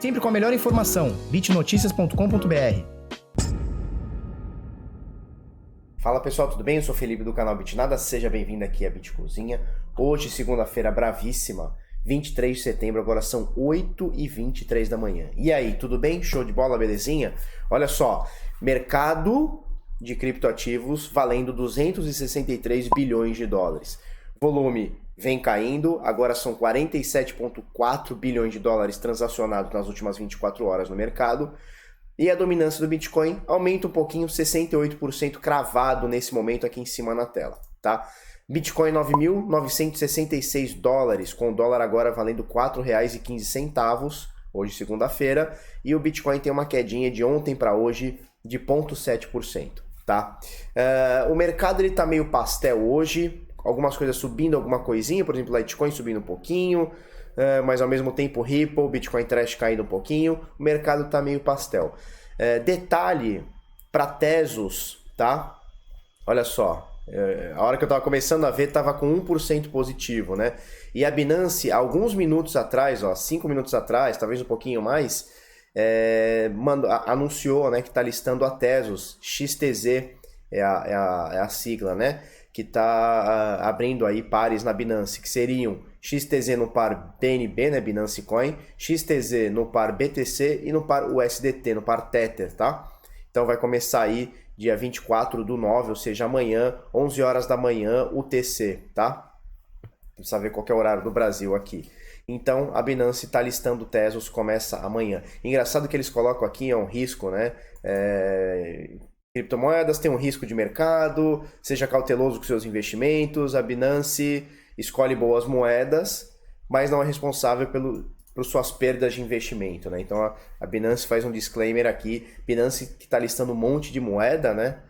Sempre com a melhor informação, bitnoticias.com.br. Fala pessoal, tudo bem? Eu sou o Felipe do canal Bitnada, seja bem-vindo aqui à Bitcozinha. Hoje, segunda-feira bravíssima, 23 de setembro, agora são 8h23 da manhã. E aí, tudo bem? Show de bola, belezinha? Olha só, mercado de criptoativos valendo 263 bilhões de dólares. Volume vem caindo, agora são 47,4 bilhões de dólares transacionados nas últimas 24 horas no mercado. E a dominância do Bitcoin aumenta um pouquinho, 68% cravado nesse momento aqui em cima na tela, tá? Bitcoin 9.966 dólares, com o dólar agora valendo R$ 4,15, hoje segunda-feira, e o Bitcoin tem uma quedinha de ontem para hoje de 0,7%, tá? O mercado ele tá meio pastel hoje, algumas coisas subindo, alguma coisinha, por exemplo, Litecoin subindo um pouquinho, mas ao mesmo tempo Ripple, Bitcoin Trash caindo um pouquinho, o mercado tá meio pastel. Detalhe para Tezos, tá? Olha só, a hora que eu tava começando a ver tava com 1% positivo, né? E a Binance, alguns minutos atrás, 5 minutos atrás, talvez um pouquinho mais, anunciou, né, que tá listando a Tezos, XTZ é a sigla, né? Que está abrindo aí pares na Binance, que seriam XTZ no par BNB, né, Binance Coin, XTZ no par BTC e no par USDT, no par Tether, tá? Então vai começar aí dia 24/9, ou seja, amanhã, 11 horas da manhã, UTC, tá? Precisa ver qual que é o horário do Brasil aqui. Então a Binance está listando Tezos, começa amanhã. Engraçado que eles colocam aqui, é um risco, né? Criptomoedas têm um risco de mercado, seja cauteloso com seus investimentos, a Binance escolhe boas moedas, mas não é responsável por suas perdas de investimento, né? Então a Binance faz um disclaimer aqui, Binance que está listando um monte de moeda, né?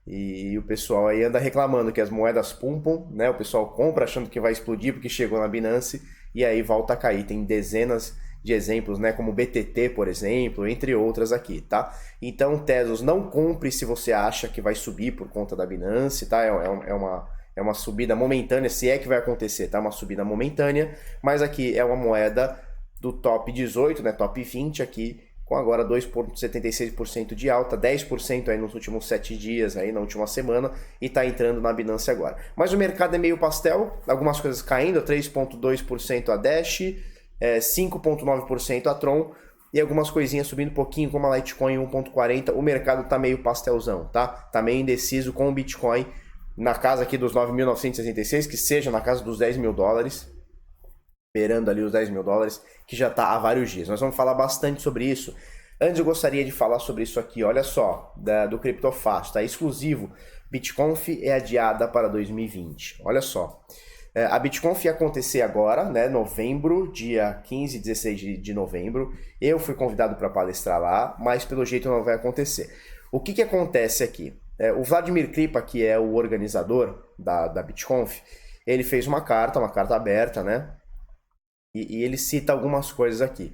E o pessoal aí anda reclamando que as moedas pumpam, né? O pessoal compra achando que vai explodir porque chegou na Binance e aí volta a cair. Tem dezenas de exemplos, né, como BTT, por exemplo, entre outras aqui, tá? Então, Tezos, não compre se você acha que vai subir por conta da Binance, tá? É uma subida momentânea, se é que vai acontecer, tá? Uma subida momentânea, mas aqui é uma moeda do top 18, né, top 20 aqui, com agora 2,76% de alta, 10% aí nos últimos 7 dias, aí na última semana, e tá entrando na Binance agora. Mas o mercado é meio pastel, algumas coisas caindo, 3,2% a Dash, 5,9% a Tron e algumas coisinhas subindo um pouquinho, como a Litecoin 1,40%. O mercado tá meio pastelzão, tá? Tá meio indeciso com o Bitcoin na casa aqui dos 9.966, que seja na casa dos 10 mil dólares, esperando ali os 10 mil dólares, que já tá há vários dias. Nós vamos falar bastante sobre isso. Antes eu gostaria de falar sobre isso aqui, olha só, do CryptoFast, tá? Exclusivo, BitConf é adiada para 2020, olha só. A BitConf ia acontecer agora, né, novembro, dia 15 e 16 de novembro. Eu fui convidado para palestrar lá, mas pelo jeito não vai acontecer. O que acontece aqui? O Vladimir Kripa, que é o organizador da BitConf, ele fez uma carta aberta, né? E ele cita algumas coisas aqui.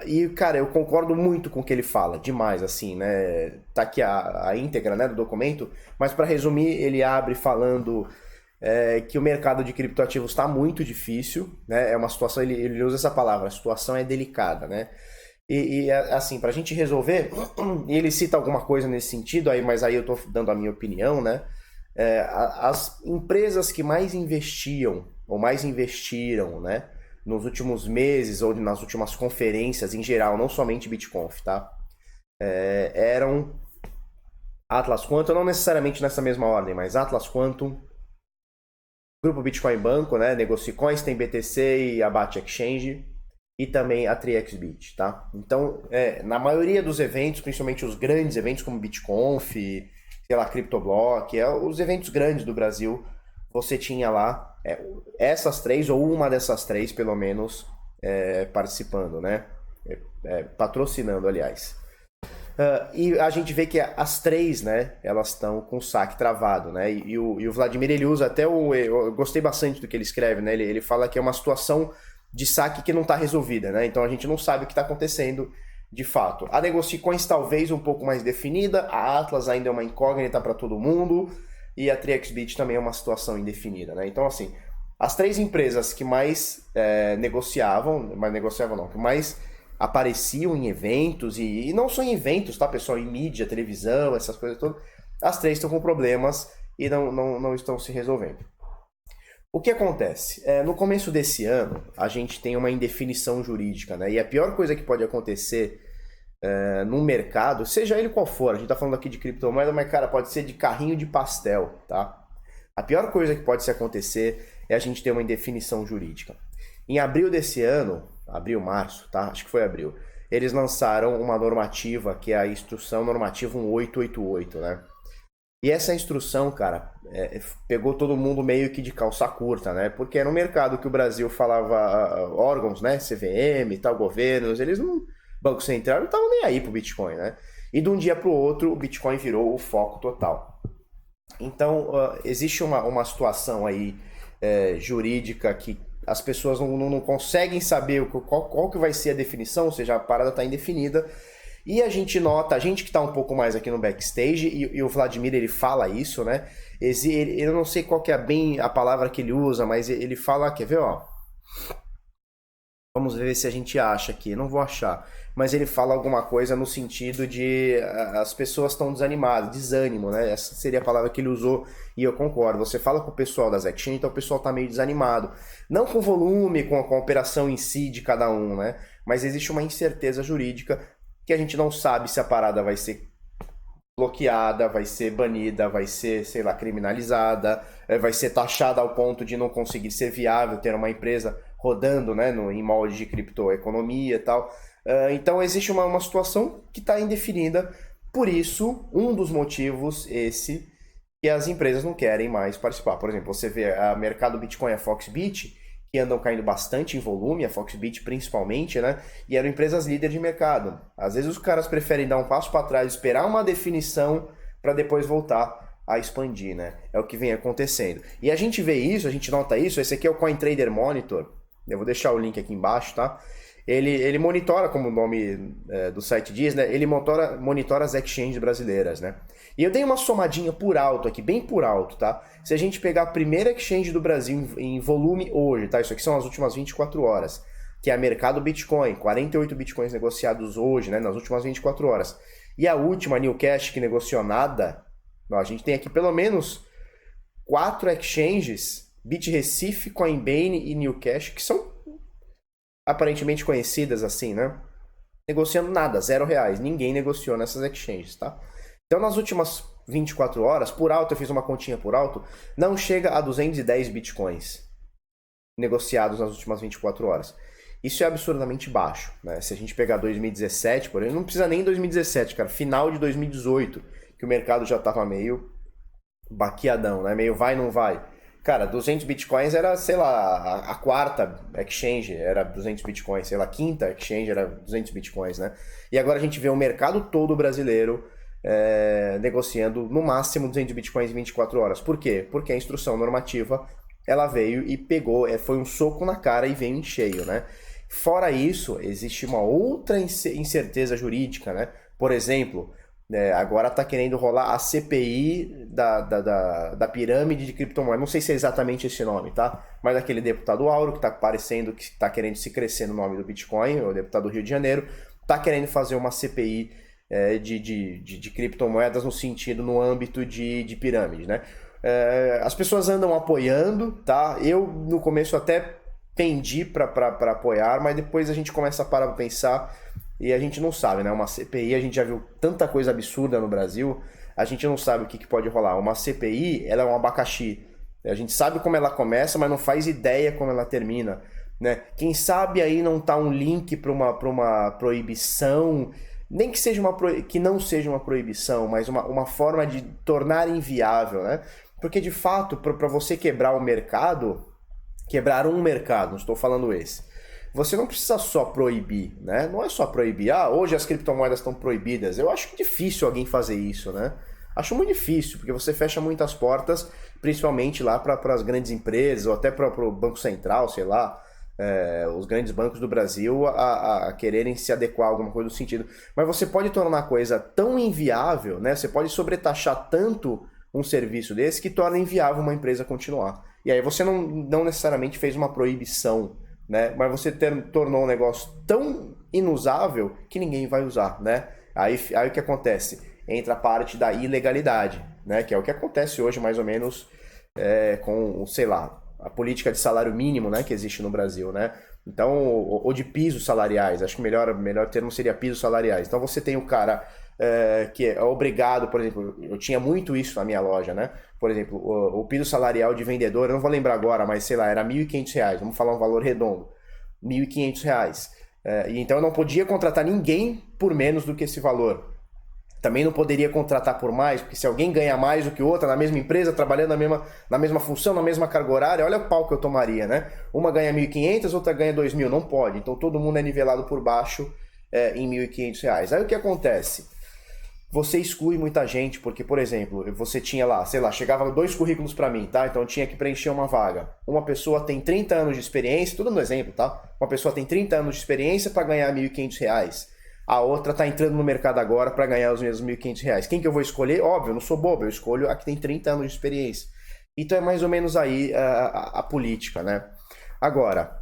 E, cara, eu concordo muito com o que ele fala, demais, assim, né? Tá aqui a íntegra, né, do documento, mas para resumir, ele abre falando que o mercado de criptoativos está muito difícil, né? É uma situação, ele usa essa palavra, a situação é delicada, né? E assim, para a gente resolver, e ele cita alguma coisa nesse sentido, mas aí eu estou dando a minha opinião, né? As empresas que mais investiam, ou mais investiram, né? Nos últimos meses, ou nas últimas conferências em geral, não somente BitConf, tá? Eram Atlas Quantum, não necessariamente nessa mesma ordem, mas Atlas Quantum, Grupo Bitcoin Banco, né? Negocicoins, tem BTC e Abate Exchange e também a TriXBit, tá? Então, na maioria dos eventos, principalmente os grandes eventos como BitConf, sei lá, CryptoBlock, os eventos grandes do Brasil, você tinha lá essas três, ou uma dessas três, pelo menos, participando, né? Patrocinando, aliás. E a gente vê que as três, né, elas estão com o saque travado, né, e o Vladimir, ele usa até eu gostei bastante do que ele escreve, né, ele fala que é uma situação de saque que não está resolvida, né, então a gente não sabe o que está acontecendo de fato. A Negocicoins talvez um pouco mais definida, a Atlas ainda é uma incógnita para todo mundo, e a TriXBit também é uma situação indefinida, né, então assim, as três empresas que mais que mais apareciam em eventos, e não só em eventos, tá, pessoal? Em mídia, televisão, essas coisas todas. As três estão com problemas e não estão se resolvendo. O que acontece? No começo desse ano, a gente tem uma indefinição jurídica, né? E a pior coisa que pode acontecer no mercado, seja ele qual for, a gente tá falando aqui de criptomoeda, mas, cara, pode ser de carrinho de pastel, tá? A pior coisa que pode se acontecer é a gente ter uma indefinição jurídica. Em abril desse ano, março, tá? Acho que foi abril, eles lançaram uma normativa, que é a Instrução Normativa 1888, né? E essa instrução, cara, pegou todo mundo meio que de calça curta, né? Porque era um mercado que o Brasil falava, órgãos, né? CVM e tal, governos, eles não... Banco Central não estavam nem aí pro Bitcoin, né? E de um dia pro outro, o Bitcoin virou o foco total. Então, existe uma situação aí jurídica que as pessoas não conseguem saber qual que vai ser a definição, ou seja, a parada está indefinida. E a gente nota, a gente que está um pouco mais aqui no backstage, e o Vladimir, ele fala isso, né? Eu não sei qual que é bem a palavra que ele usa, mas ele fala, quer ver, ó? Vamos ver se a gente acha aqui, não vou achar. Mas ele fala alguma coisa no sentido de as pessoas estão desanimadas, desânimo, né? Essa seria a palavra que ele usou e eu concordo. Você fala com o pessoal das exchange, então o pessoal tá meio desanimado. Não com o volume, com a operação em si de cada um, né? Mas existe uma incerteza jurídica que a gente não sabe se a parada vai ser bloqueada, vai ser banida, vai ser, sei lá, criminalizada, vai ser taxada ao ponto de não conseguir ser viável ter uma empresa rodando, né, em molde de criptoeconomia e tal. Então existe uma situação que está indefinida, por isso, um dos motivos esse, que as empresas não querem mais participar. Por exemplo, você vê a mercado Bitcoin, a Foxbit, que andam caindo bastante em volume, a Foxbit principalmente, né? E eram empresas líderes de mercado. Às vezes os caras preferem dar um passo para trás, esperar uma definição para depois voltar a expandir, né? É o que vem acontecendo. E a gente vê isso, a gente nota isso, esse aqui é o CoinTrader Monitor, eu vou deixar o link aqui embaixo, tá? Ele monitora, como o nome do site diz, né? Ele monitora as exchanges brasileiras, né? E eu dei uma somadinha por alto aqui, bem por alto, tá? Se a gente pegar a primeira exchange do Brasil em volume hoje, tá? Isso aqui são as últimas 24 horas, que é a Mercado Bitcoin, 48 Bitcoins negociados hoje, né? Nas últimas 24 horas. E a última, Newcash, que negociou nada, a gente tem aqui pelo menos 4 exchanges, BitRecife, Coinbase e Newcash, que são aparentemente conhecidas assim, né? Negociando nada, R$0. Ninguém negociou nessas exchanges, tá? Então, nas últimas 24 horas, por alto, eu fiz uma continha por alto, não chega a 210 bitcoins negociados nas últimas 24 horas. Isso é absurdamente baixo, né? Se a gente pegar 2017, por exemplo, não precisa nem 2017, cara, final de 2018, que o mercado já tava meio baqueadão, né? Meio vai, não vai. Cara, 200 bitcoins era, sei lá, a quarta exchange era 200 bitcoins, sei lá, a quinta exchange era 200 bitcoins, né? E agora a gente vê o mercado todo brasileiro negociando no máximo 200 bitcoins em 24 horas. Por quê? Porque a instrução normativa, ela veio e pegou, foi um soco na cara e veio em cheio, né? Fora isso, existe uma outra incerteza jurídica, né? Por exemplo, agora está querendo rolar a CPI da pirâmide de criptomoedas. Não sei se é exatamente esse nome, tá? Mas aquele deputado Auro, que está parecendo que está querendo se crescer no nome do Bitcoin, o deputado do Rio de Janeiro, está querendo fazer uma CPI de criptomoedas no âmbito de pirâmide, né? As pessoas andam apoiando, tá? Eu, no começo, até pendi para apoiar, mas depois a gente começa a parar para pensar e a gente não sabe, né? Uma CPI, a gente já viu tanta coisa absurda no Brasil, a gente não sabe o que pode rolar. Uma CPI, ela é um abacaxi. A gente sabe como ela começa, mas não faz ideia como ela termina, né? Quem sabe aí não tá um link para uma proibição, nem que seja que não seja uma proibição, mas uma forma de tornar inviável, né? Porque de fato, para você quebrar um mercado, não estou falando esse, você não precisa só proibir, né? Não é só proibir, hoje as criptomoedas estão proibidas. Eu acho difícil alguém fazer isso, né? Acho muito difícil, porque você fecha muitas portas, principalmente lá para as grandes empresas, ou até para o Banco Central, sei lá, os grandes bancos do Brasil a quererem se adequar a alguma coisa do sentido. Mas você pode tornar a coisa tão inviável, né? Você pode sobretaxar tanto um serviço desse que torna inviável uma empresa continuar. E aí você não necessariamente fez uma proibição, né? Mas você tornou um negócio tão inusável que ninguém vai usar, né? Aí o que acontece? Entra a parte da ilegalidade, né? Que é o que acontece hoje, mais ou menos, com, sei lá, a política de salário mínimo, né? Que existe no Brasil, né? Então, ou de pisos salariais, acho que melhor termo seria pisos salariais. Então você tem o cara que é obrigado, por exemplo, eu tinha muito isso na minha loja, né? Por exemplo, o piso salarial de vendedor, eu não vou lembrar agora, mas sei lá, era R$ 1.500, vamos falar um valor redondo, R$ 1.500. E então eu não podia contratar ninguém por menos do que esse valor. Também não poderia contratar por mais, porque se alguém ganha mais do que outra na mesma empresa, trabalhando na mesma função, na mesma carga horária, olha o pau que eu tomaria, né? Uma ganha 1.500, outra ganha 2.000, não pode. Então todo mundo é nivelado por baixo em R$ 1.500. Aí o que acontece? Você exclui muita gente, porque, por exemplo, você tinha lá, sei lá, chegava 2 currículos para mim, tá? Então eu tinha que preencher uma vaga. Uma pessoa tem 30 anos de experiência, tudo no exemplo, tá? Uma pessoa tem 30 anos de experiência para ganhar R$ 1.500. A outra tá entrando no mercado agora para ganhar os mesmos R$ 1.500. Quem que eu vou escolher? Óbvio, eu não sou bobo, eu escolho a que tem 30 anos de experiência. Então é mais ou menos aí a política, né? Agora,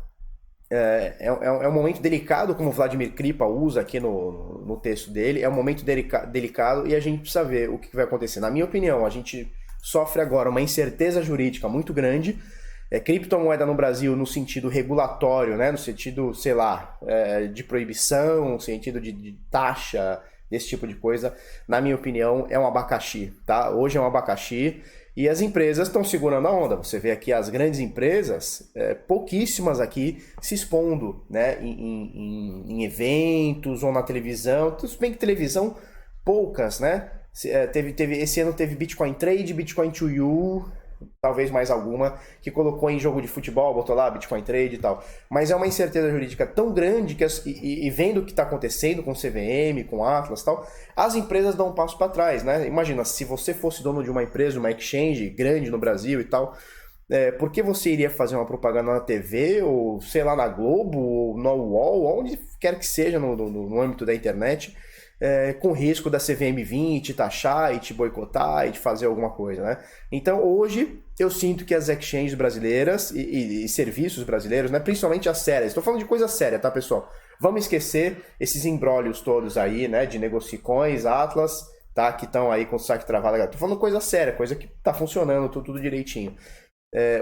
é um momento delicado, como o Vladimir Kripa usa aqui no texto dele, é um momento delicado e a gente precisa ver o que vai acontecer. Na minha opinião, a gente sofre agora uma incerteza jurídica muito grande. Criptomoeda no Brasil no sentido regulatório, né? No sentido, sei lá, de proibição, no sentido de taxa, desse tipo de coisa, na minha opinião, é um abacaxi, tá? Hoje é um abacaxi e as empresas estão segurando a onda. Você vê aqui as grandes empresas, pouquíssimas aqui se expondo, né? Em eventos ou na televisão. Tudo bem que televisão, poucas, né? Esse ano teve Bitcoin Trade, Bitcoin to You, talvez mais alguma, que colocou em jogo de futebol, botou lá Bitcoin Trade e tal. Mas é uma incerteza jurídica tão grande que e vendo o que está acontecendo com o CVM, com o Atlas e tal, as empresas dão um passo para trás, né? Imagina, se você fosse dono de uma empresa, uma exchange grande no Brasil e tal, por que você iria fazer uma propaganda na TV, ou sei lá, na Globo, ou no UOL, onde quer que seja no âmbito da internet, com risco da CVM vir e te taxar e te boicotar e te fazer alguma coisa, né? Então hoje eu sinto que as exchanges brasileiras e serviços brasileiros, né, principalmente as sérias, estou falando de coisa séria, tá, pessoal? Vamos esquecer esses embrólios todos aí, né, de Negocicoins, Atlas, tá, que estão aí com o saque travado. Estou falando coisa séria, coisa que tá funcionando tudo direitinho.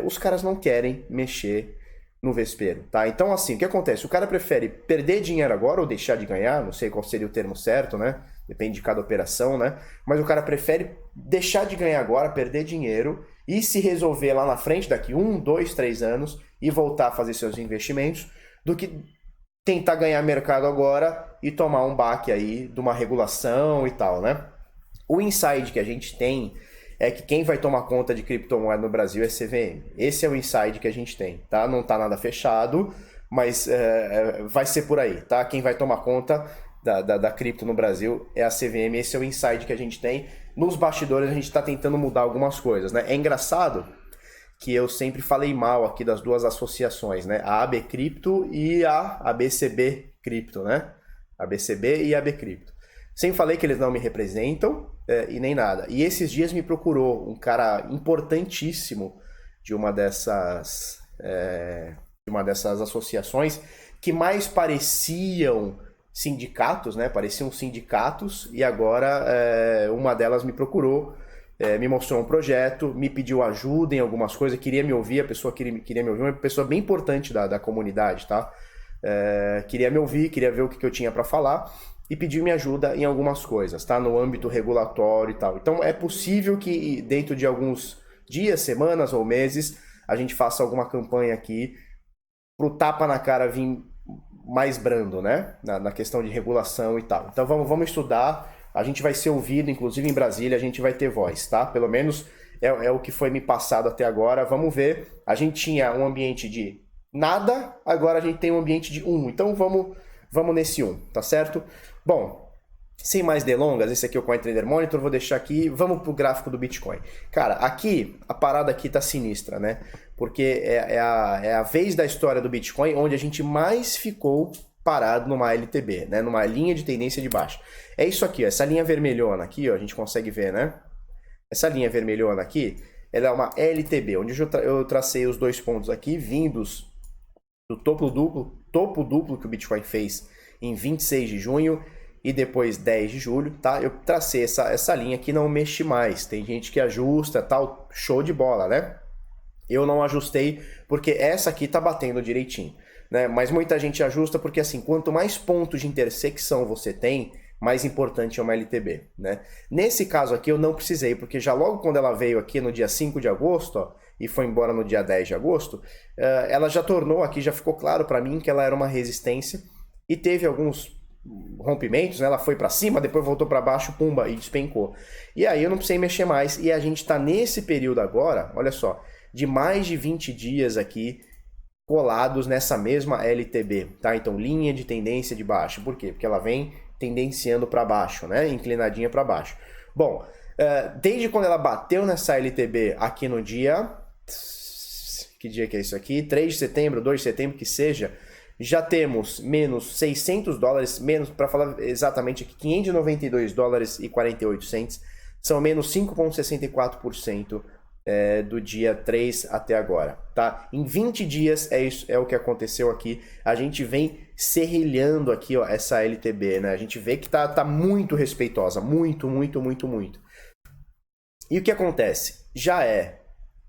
Os caras não querem mexer no vespeiro, tá? Então, assim, o que acontece? O cara prefere perder dinheiro agora ou deixar de ganhar, não sei qual seria o termo certo, né? Depende de cada operação, né? Mas o cara prefere deixar de ganhar agora, perder dinheiro e se resolver lá na frente, daqui 1, 2, 3 anos, e voltar a fazer seus investimentos, do que tentar ganhar mercado agora e tomar um baque aí de uma regulação e tal, né? O insight que a gente tem é que quem vai tomar conta de criptomoeda no Brasil é CVM. Esse é o insight que a gente tem, tá? Não tá nada fechado, mas vai ser por aí, tá? Quem vai tomar conta da cripto no Brasil é a CVM. Esse é o insight que a gente tem. Nos bastidores a gente está tentando mudar algumas coisas, né? É engraçado que eu sempre falei mal aqui das duas associações, né? A AB Cripto e a ABCB Cripto, né? ABCB e AB Cripto. Sempre falei que eles não me representam e nem nada. E esses dias me procurou um cara importantíssimo de uma dessas associações que mais pareciam sindicatos, né? Pareciam sindicatos, e agora uma delas me procurou, me mostrou um projeto, me pediu ajuda em algumas coisas, queria me ouvir, a pessoa queria me ouvir, uma pessoa bem importante da comunidade, tá? Queria me ouvir, queria ver o que eu tinha para falar, e pediu minha ajuda em algumas coisas, tá? No âmbito regulatório e tal. Então é possível que dentro de alguns dias, semanas ou meses, a gente faça alguma campanha aqui pro tapa na cara vir mais brando, né? Na questão de regulação e tal. Então vamos estudar, a gente vai ser ouvido, inclusive em Brasília, a gente vai ter voz, tá? Pelo menos é o que foi me passado até agora. Vamos ver, a gente tinha um ambiente de nada, agora a gente tem um ambiente de 1. Então vamos nesse 1, tá certo? Bom, sem mais delongas, esse aqui é o CoinTrader Monitor, vou deixar aqui, vamos pro gráfico do Bitcoin. Cara, aqui, a parada aqui tá sinistra, né? Porque é a vez da história do Bitcoin onde a gente mais ficou parado numa LTB, né? Numa linha de tendência de baixa. É isso aqui, ó, essa linha vermelhona aqui, ó, a gente consegue ver, né? Essa linha vermelhona aqui, ela é uma LTB, onde eu tracei os 2 pontos aqui, vindos do topo duplo que o Bitcoin fez em 26 de junho e depois 10 de julho, tá? Eu tracei essa linha que não mexe mais. Tem gente que ajusta, tal, show de bola, né? Eu não ajustei porque essa aqui tá batendo direitinho, né? Mas muita gente ajusta porque assim, quanto mais pontos de intersecção você tem, mais importante é uma LTB, né? Nesse caso aqui eu não precisei, porque já logo quando ela veio aqui no dia 5 de agosto, ó, e foi embora no dia 10 de agosto, ela já tornou aqui, já ficou claro para mim que ela era uma resistência e teve alguns rompimentos, né? Ela foi para cima, depois voltou para baixo, pumba, e despencou. E aí eu não precisei mexer mais, e a gente tá nesse período agora, olha só, de mais de 20 dias aqui colados nessa mesma LTB, tá? Então, linha de tendência de baixo. Por quê? Porque ela vem tendenciando para baixo, né? Inclinadinha para baixo. Bom, desde quando ela bateu nessa LTB aqui no dia... Que dia que é isso aqui? 3 de setembro, 2 de setembro, que seja, já temos menos $600, menos, para falar exatamente aqui, $592,48, são menos 5,64%. Do dia 3 até agora, tá? Em 20 dias é o que aconteceu aqui. A gente vem serrilhando aqui, ó, essa LTB, né? A gente vê que tá muito respeitosa, muito. E o que acontece? Já é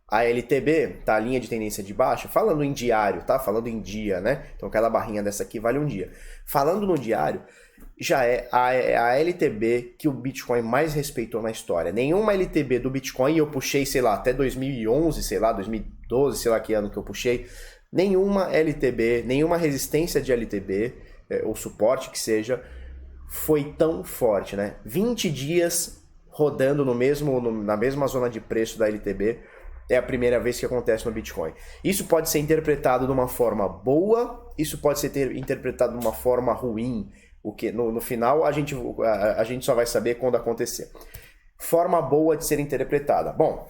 a LTB, tá? A linha de tendência de baixa, falando em diário, tá? Falando em dia, né? Então cada barrinha dessa aqui vale um dia. Falando no diário, já é a LTB que o Bitcoin mais respeitou na história. Nenhuma LTB do Bitcoin, eu puxei, sei lá, até 2011, sei lá, 2012, sei lá que ano que eu puxei, nenhuma LTB, nenhuma resistência de LTB, ou suporte que seja, foi tão forte, né? 20 dias rodando na mesma zona de preço da LTB, é a primeira vez que acontece no Bitcoin. Isso pode ser interpretado de uma forma boa, isso pode ser interpretado de uma forma ruim, o que no final a gente só vai saber quando acontecer. Forma boa de ser interpretada. Bom,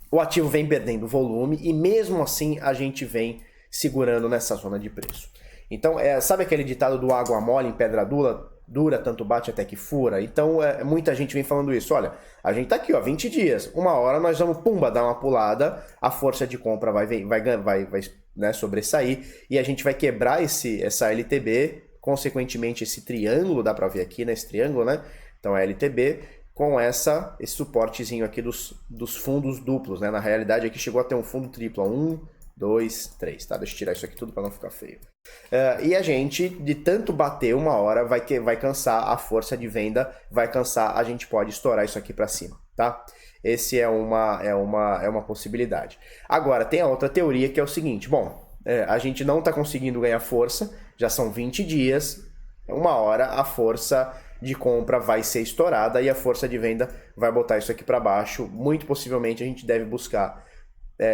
o ativo vem perdendo volume e mesmo assim a gente vem segurando nessa zona de preço. Então, sabe aquele ditado do água mole em pedra dura, tanto bate até que fura? Então, muita gente vem falando isso. Olha, a gente tá aqui, ó, 20 dias. Uma hora nós vamos, pumba, dar uma pulada, a força de compra vai né, sobressair e a gente vai quebrar essa LTB. Consequentemente, esse triângulo, dá para ver aqui nesse triângulo, né? Então, a LTB com esse suportezinho aqui dos fundos duplos, né? Na realidade, aqui chegou a ter um fundo triplo, 1, 2, 3, tá? Deixa eu tirar isso aqui tudo para não ficar feio. E a gente, de tanto bater uma hora, vai cansar a força de venda, vai cansar, a gente pode estourar isso aqui para cima, tá? Esse é uma possibilidade. Agora, tem a outra teoria que é o seguinte, bom, a gente não está conseguindo ganhar força, já são 20 dias, uma hora a força de compra vai ser estourada e a força de venda vai botar isso aqui para baixo. Muito possivelmente a gente deve buscar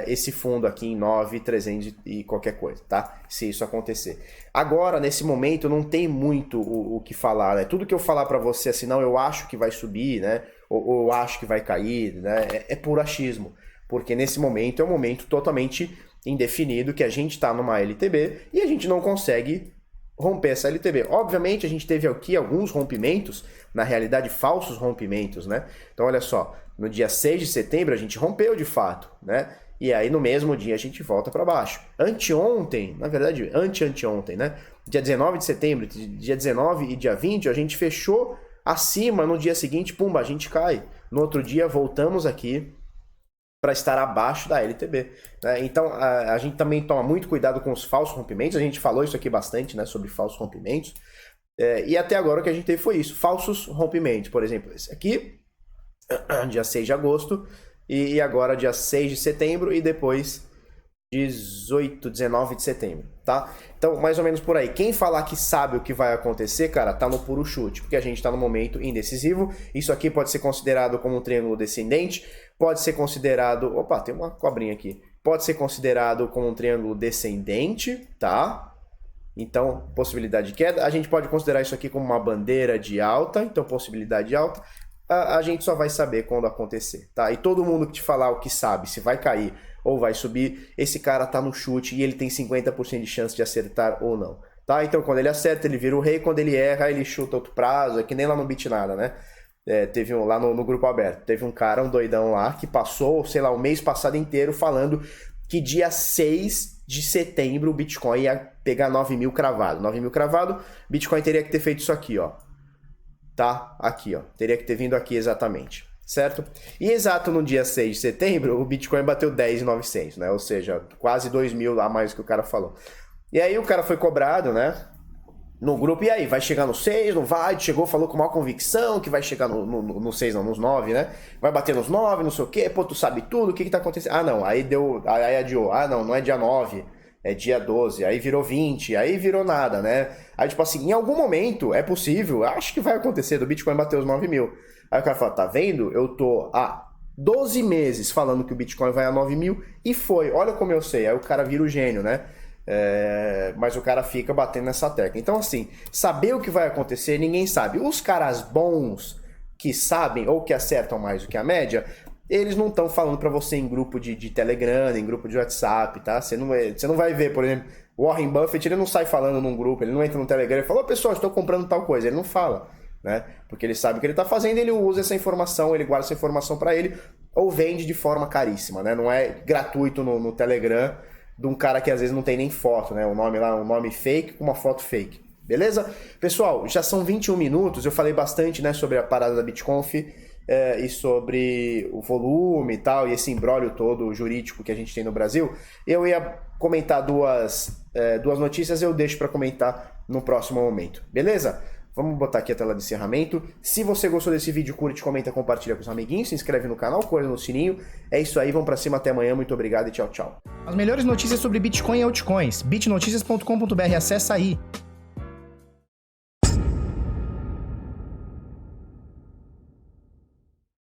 esse fundo aqui em 9.300 e qualquer coisa, tá? Se isso acontecer. Agora, nesse momento, não tem muito o que falar, né? Tudo que eu falar para você, assim, não, eu acho que vai subir, né? Ou eu acho que vai cair, né? É puro achismo. Porque nesse momento é um momento totalmente indefinido que a gente está numa LTB e a gente não consegue romper essa LTB. Obviamente a gente teve aqui alguns rompimentos, na realidade falsos rompimentos, né? Então olha só, no dia 6 de setembro a gente rompeu de fato, né? E aí no mesmo dia a gente volta para baixo. Anteontem, na verdade anteontem, né? Dia 19 de setembro, dia 19 e dia 20 a gente fechou acima, no dia seguinte, pumba, a gente cai. No outro dia voltamos aqui para estar abaixo da LTB, né? Então a gente também toma muito cuidado com os falsos rompimentos, a gente falou isso aqui bastante, né, sobre falsos rompimentos, e até agora o que a gente teve foi isso, falsos rompimentos, por exemplo, esse aqui, dia 6 de agosto, e agora dia 6 de setembro, e depois 19 de setembro, tá? Então, mais ou menos por aí. Quem falar que sabe o que vai acontecer, cara, tá no puro chute, porque a gente tá no momento indecisivo. Isso aqui pode ser considerado como um triângulo descendente, pode ser considerado... Opa, tem uma cobrinha aqui. Pode ser considerado como um triângulo descendente, tá? Então, possibilidade de queda. A gente pode considerar isso aqui como uma bandeira de alta, então possibilidade de alta. A gente só vai saber quando acontecer, tá? E todo mundo que te falar o que sabe, se vai cair ou vai subir, esse cara tá no chute e ele tem 50% de chance de acertar ou não, tá? Então quando ele acerta, ele vira o rei, quando ele erra, ele chuta outro prazo, é que nem lá no Bitnada, né? Teve lá no grupo aberto, teve um cara, um doidão lá, que passou, sei lá, o mês passado inteiro falando que dia 6 de setembro o Bitcoin ia pegar 9 mil cravado. 9 mil cravado, Bitcoin teria que ter feito isso aqui, ó. Tá? Aqui, ó. Teria que ter vindo aqui exatamente. Certo? E exato no dia 6 de setembro, o Bitcoin bateu 10.900, né? Ou seja, quase 2 mil a mais que o cara falou. E aí o cara foi cobrado, né? No grupo, e aí, vai chegar no 6, não vai? Chegou, falou com maior convicção que vai chegar no 6, não, nos 9, né? Vai bater nos 9, não sei o quê, pô, tu sabe tudo, o que tá acontecendo? Ah, não, aí adiou, ah, não é dia 9, é dia 12, aí virou 20, aí virou nada, né? Aí, tipo assim, em algum momento, é possível, acho que vai acontecer, do Bitcoin bater os 9 mil. Aí o cara fala, tá vendo? Eu tô há 12 meses falando que o Bitcoin vai a 9 mil, e foi, olha como eu sei. Aí o cara vira o gênio, né? Mas o cara fica batendo nessa tecla. Então, assim, saber o que vai acontecer, ninguém sabe. Os caras bons que sabem ou que acertam mais do que a média, eles não estão falando para você em grupo de Telegram, em grupo de WhatsApp, tá? Você não vai ver, por exemplo, Warren Buffett, ele não sai falando num grupo, ele não entra no Telegram e fala, ô pessoal, estou comprando tal coisa. Ele não fala, né? Porque ele sabe o que ele está fazendo, ele usa essa informação, ele guarda essa informação para ele ou vende de forma caríssima, né? Não é gratuito no Telegram, de um cara que às vezes não tem nem foto, né? O nome lá, um nome fake com uma foto fake. Beleza? Pessoal, já são 21 minutos, eu falei bastante, né, sobre a parada da BitConf e sobre o volume e tal, e esse imbróglio todo jurídico que a gente tem no Brasil. Eu ia comentar duas notícias, eu deixo para comentar no próximo momento. Beleza? Vamos botar aqui a tela de encerramento. Se você gostou desse vídeo, curte, comenta, compartilha com os amiguinhos, se inscreve no canal, coisa no sininho. É isso aí, vamos pra cima, até amanhã, muito obrigado e tchau, tchau. As melhores notícias sobre Bitcoin e altcoins, bitnoticias.com.br, acessa aí.